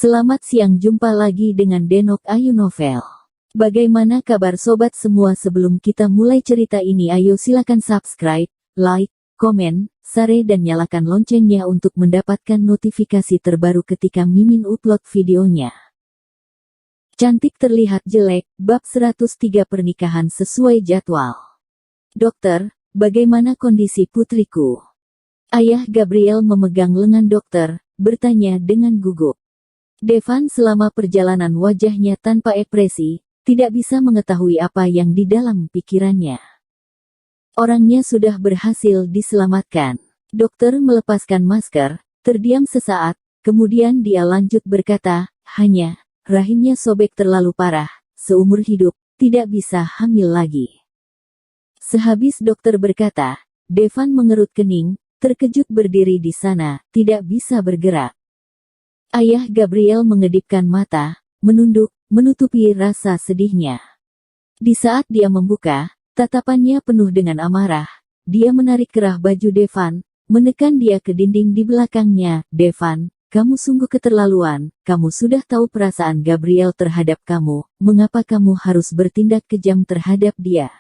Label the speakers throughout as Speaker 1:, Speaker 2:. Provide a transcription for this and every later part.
Speaker 1: Selamat siang, jumpa lagi dengan Denok Ayu Novel. Bagaimana kabar sobat semua? Sebelum kita mulai cerita ini, ayo silakan subscribe, like, komen, share dan nyalakan loncengnya untuk mendapatkan notifikasi terbaru ketika Mimin upload videonya. Cantik terlihat jelek, bab 103 pernikahan sesuai jadwal. Dokter, bagaimana kondisi putriku? Ayah Gabriel memegang lengan dokter, bertanya dengan gugup. Devan selama perjalanan wajahnya tanpa ekspresi, tidak bisa mengetahui apa yang di dalam pikirannya. Orangnya sudah berhasil diselamatkan. Dokter melepaskan masker, terdiam sesaat, kemudian dia lanjut berkata, hanya, rahimnya sobek terlalu parah, seumur hidup, tidak bisa hamil lagi. Sehabis dokter berkata, Devan mengerut kening, terkejut berdiri di sana, tidak bisa bergerak. Ayah Gabriel mengedipkan mata, menunduk, menutupi rasa sedihnya. Di saat dia membuka, tatapannya penuh dengan amarah. Dia menarik kerah baju Devan, menekan dia ke dinding di belakangnya. Devan, kamu sungguh keterlaluan, kamu sudah tahu perasaan Gabriel terhadap kamu, mengapa kamu harus bertindak kejam terhadap dia?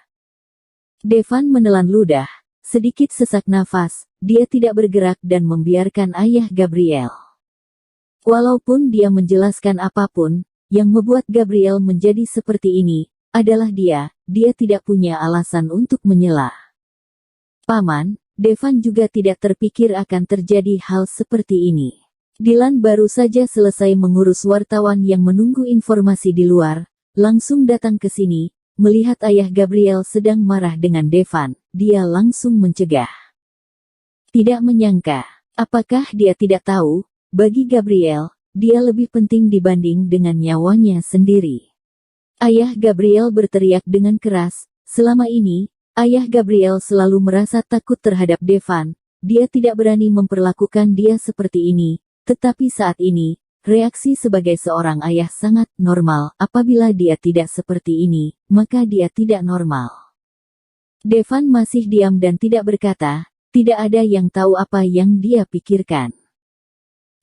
Speaker 1: Devan menelan ludah, sedikit sesak nafas, dia tidak bergerak dan membiarkan ayah Gabriel. Walaupun dia menjelaskan apapun, yang membuat Gabriel menjadi seperti ini, adalah dia tidak punya alasan untuk menyela. Paman, Devan juga tidak terpikir akan terjadi hal seperti ini. Dylan baru saja selesai mengurus wartawan yang menunggu informasi di luar, langsung datang ke sini, melihat ayah Gabriel sedang marah dengan Devan, dia langsung mencegah. Tidak menyangka, apakah dia tidak tahu? Bagi Gabriel, dia lebih penting dibanding dengan nyawanya sendiri. Ayah Gabriel berteriak dengan keras, selama ini, ayah Gabriel selalu merasa takut terhadap Devan, dia tidak berani memperlakukan dia seperti ini, tetapi saat ini, reaksi sebagai seorang ayah sangat normal, apabila dia tidak seperti ini, maka dia tidak normal. Devan masih diam dan tidak berkata, tidak ada yang tahu apa yang dia pikirkan.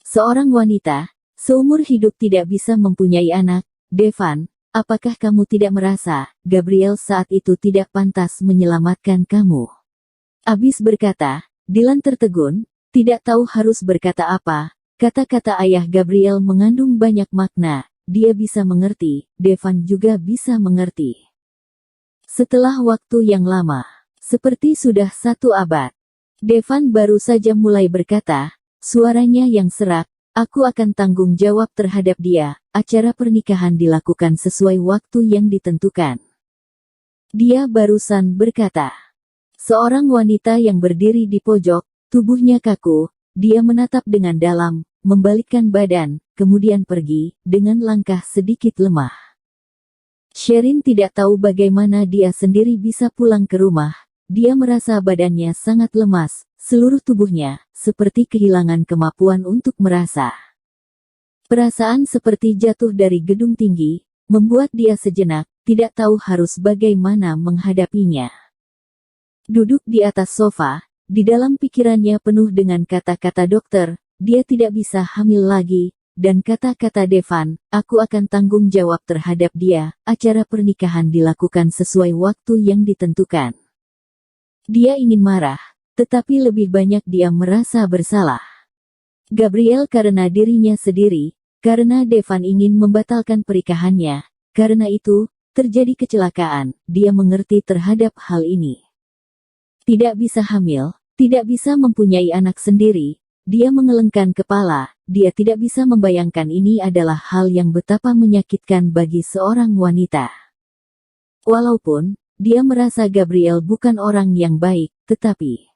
Speaker 1: Seorang wanita, seumur hidup tidak bisa mempunyai anak. Devan, apakah kamu tidak merasa, Gabriel saat itu tidak pantas menyelamatkan kamu? Abis berkata, Dylan tertegun, tidak tahu harus berkata apa. Kata-kata ayah Gabriel mengandung banyak makna, dia bisa mengerti, Devan juga bisa mengerti. Setelah waktu yang lama, seperti sudah 1 abad, Devan baru saja mulai berkata, suaranya yang serak, aku akan tanggung jawab terhadap dia. Acara pernikahan dilakukan sesuai waktu yang ditentukan. Dia barusan berkata. Seorang wanita yang berdiri di pojok, tubuhnya kaku, dia menatap dengan dalam, membalikkan badan, kemudian pergi, dengan langkah sedikit lemah. Sherin tidak tahu bagaimana dia sendiri bisa pulang ke rumah. Dia merasa badannya sangat lemas, seluruh tubuhnya, seperti kehilangan kemampuan untuk merasa. Perasaan seperti jatuh dari gedung tinggi, membuat dia sejenak, tidak tahu harus bagaimana menghadapinya. Duduk di atas sofa, di dalam pikirannya penuh dengan kata-kata dokter, dia tidak bisa hamil lagi, dan kata-kata Devan, aku akan tanggung jawab terhadap dia, acara pernikahan dilakukan sesuai waktu yang ditentukan. Dia ingin marah, tetapi lebih banyak dia merasa bersalah. Gabriel karena dirinya sendiri, karena Devan ingin membatalkan pernikahannya, karena itu, terjadi kecelakaan, dia mengerti terhadap hal ini. Tidak bisa hamil, tidak bisa mempunyai anak sendiri, dia mengelengkan kepala, dia tidak bisa membayangkan ini adalah hal yang betapa menyakitkan bagi seorang wanita. Walaupun, dia merasa Gabriel bukan orang yang baik, tetapi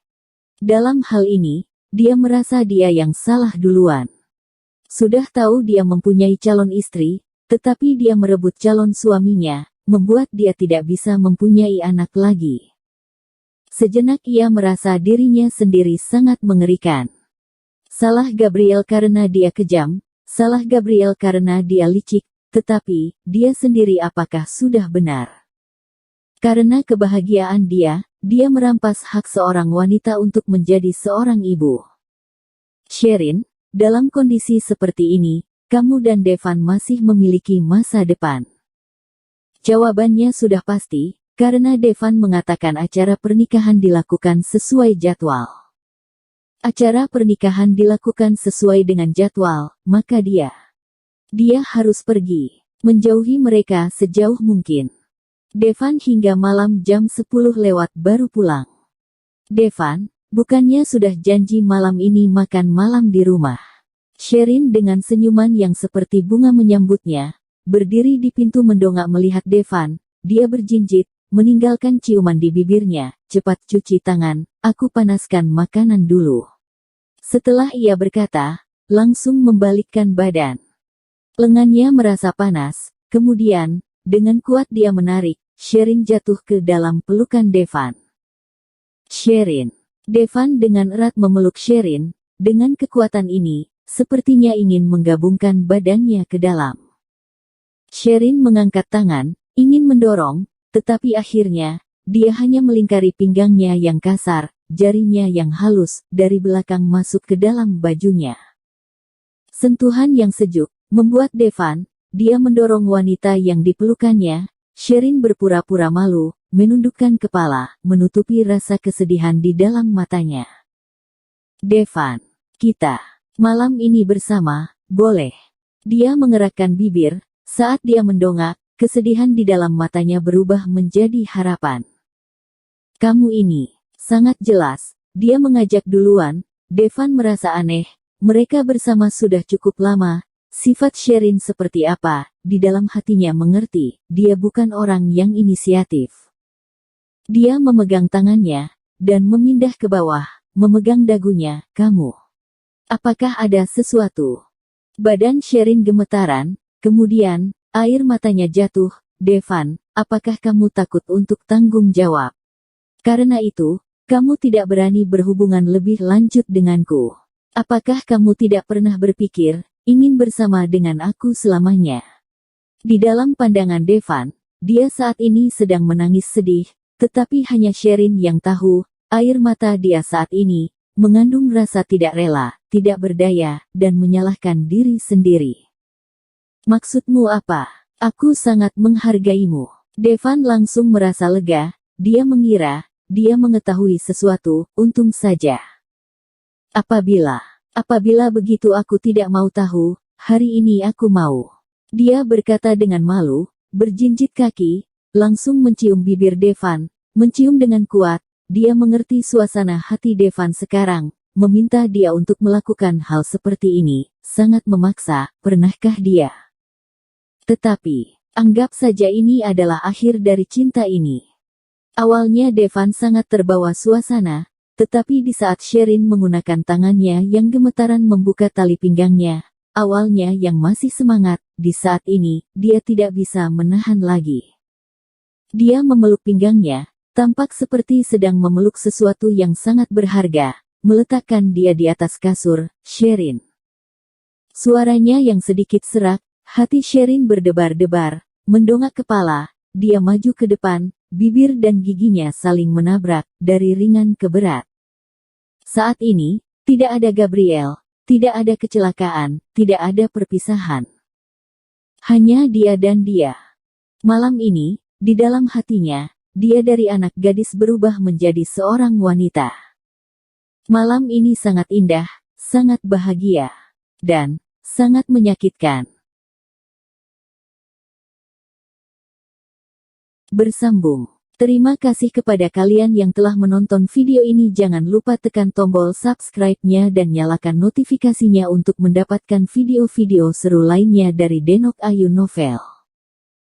Speaker 1: dalam hal ini, dia merasa dia yang salah duluan. Sudah tahu dia mempunyai calon istri, tetapi dia merebut calon suaminya, membuat dia tidak bisa mempunyai anak lagi. Sejenak ia merasa dirinya sendiri sangat mengerikan. Salah Gabriel karena dia kejam, salah Gabriel karena dia licik, tetapi, dia sendiri apakah sudah benar? Karena kebahagiaan dia merampas hak seorang wanita untuk menjadi seorang ibu. Sherin, dalam kondisi seperti ini, kamu dan Devan masih memiliki masa depan? Jawabannya sudah pasti, karena Devan mengatakan acara pernikahan dilakukan sesuai jadwal. Acara pernikahan dilakukan sesuai dengan jadwal, maka dia harus pergi, menjauhi mereka sejauh mungkin. Devan hingga malam jam 10 lewat baru pulang. Devan, bukannya sudah janji malam ini makan malam di rumah? Sherin dengan senyuman yang seperti bunga menyambutnya, berdiri di pintu mendongak melihat Devan. Dia berjinjit, meninggalkan ciuman di bibirnya. Cepat cuci tangan, aku panaskan makanan dulu. Setelah ia berkata, langsung membalikkan badan. Lengannya merasa panas, kemudian, dengan kuat dia menarik, Sherin jatuh ke dalam pelukan Devan. Sherin. Devan dengan erat memeluk Sherin, dengan kekuatan ini, sepertinya ingin menggabungkan badannya ke dalam. Sherin mengangkat tangan, ingin mendorong, tetapi akhirnya, dia hanya melingkari pinggangnya yang kasar, jarinya yang halus, dari belakang masuk ke dalam bajunya. Sentuhan yang sejuk, membuat Devan, dia mendorong wanita yang dipelukannya. Sherin berpura-pura malu, menundukkan kepala, menutupi rasa kesedihan di dalam matanya. Devan, kita malam ini bersama, boleh? Dia mengerakkan bibir, saat dia mendongak, kesedihan di dalam matanya berubah menjadi harapan. Kamu ini, sangat jelas, dia mengajak duluan. Devan merasa aneh, mereka bersama sudah cukup lama. Sifat Sherin seperti apa, di dalam hatinya mengerti, dia bukan orang yang inisiatif. Dia memegang tangannya, dan memindah ke bawah, memegang dagunya. Kamu, apakah ada sesuatu? Badan Sherin gemetaran, kemudian, air matanya jatuh. Devan, apakah kamu takut untuk tanggung jawab? Karena itu, kamu tidak berani berhubungan lebih lanjut denganku. Apakah kamu tidak pernah berpikir, ingin bersama dengan aku selamanya? Di dalam pandangan Devan, dia saat ini sedang menangis sedih, tetapi hanya Sherin yang tahu, air mata dia saat ini, mengandung rasa tidak rela, tidak berdaya, dan menyalahkan diri sendiri. Maksudmu apa? Aku sangat menghargaimu. Devan langsung merasa lega, dia mengira, dia mengetahui sesuatu, untung saja. Apabila begitu aku tidak mau tahu, hari ini aku mau. Dia berkata dengan malu, berjinjit kaki, langsung mencium bibir Devan, mencium dengan kuat. Dia mengerti suasana hati Devan sekarang, meminta dia untuk melakukan hal seperti ini, sangat memaksa, pernahkah dia? Tetapi, anggap saja ini adalah akhir dari cinta ini. Awalnya Devan sangat terbawa suasana, tetapi di saat Sherin menggunakan tangannya yang gemetaran membuka tali pinggangnya, awalnya yang masih semangat, di saat ini, dia tidak bisa menahan lagi. Dia memeluk pinggangnya, tampak seperti sedang memeluk sesuatu yang sangat berharga, meletakkan dia di atas kasur. Sherin. Suaranya yang sedikit serak, hati Sherin berdebar-debar, mendongak kepala, dia maju ke depan, bibir dan giginya saling menabrak, dari ringan ke berat. Saat ini, tidak ada Gabriel, tidak ada kecelakaan, tidak ada perpisahan. Hanya dia dan dia. Malam ini, di dalam hatinya, dia dari anak gadis berubah menjadi seorang wanita. Malam ini sangat indah, sangat bahagia, dan sangat menyakitkan. Bersambung. Terima kasih kepada kalian yang telah menonton video ini. Jangan lupa tekan tombol subscribe-nya dan nyalakan notifikasinya untuk mendapatkan video-video seru lainnya dari Denok Ayu Novel.